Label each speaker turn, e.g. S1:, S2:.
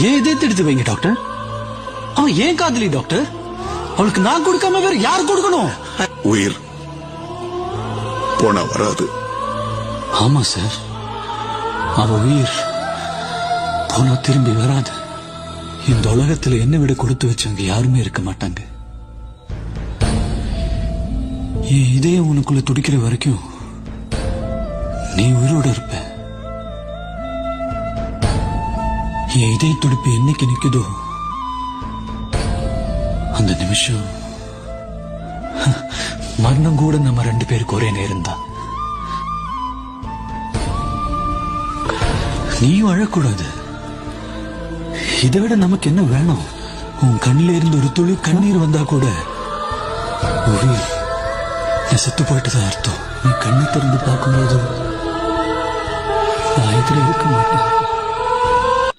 S1: ஏன் இதயத்தை எடுத்து வைங்க டாக்டர். அவன் ஏன் காதலி டாக்டர்? அவளுக்கு நான் கொடுக்காம வேற யார் கொடுக்கணும்?
S2: உயிர் போனா வராது.
S1: ஆமா சார், அவ உயிர் போனா திரும்பி வராது. இந்த உலகத்துல என்ன விட கொடுத்து வச்சவங்க யாருமே இருக்க மாட்டாங்க. என் இதயம் உனக்குள்ள துடிக்கிற வரைக்கும் நீ உயிரோட இருப்ப. என் இதய துடிப்பு என்னைக்கு நிக்குதோ அந்த நிமிஷம் மரணம் கூட நம்ம 2 பேருக்கு ஒரே நேரம் தான். நீயும் அழக்கூடாது. இதை விட நமக்கு என்ன வேணும்? உன் கண்ணில இருந்து ஒரு துளி கண்ணீர் வந்தா கூட உயிர் நான் செத்து போயிட்டுதான் அர்த்தம். நீ கண்ணை திறந்து பார்க்கும்போது நான் இதுல இருக்க மாட்டேன்.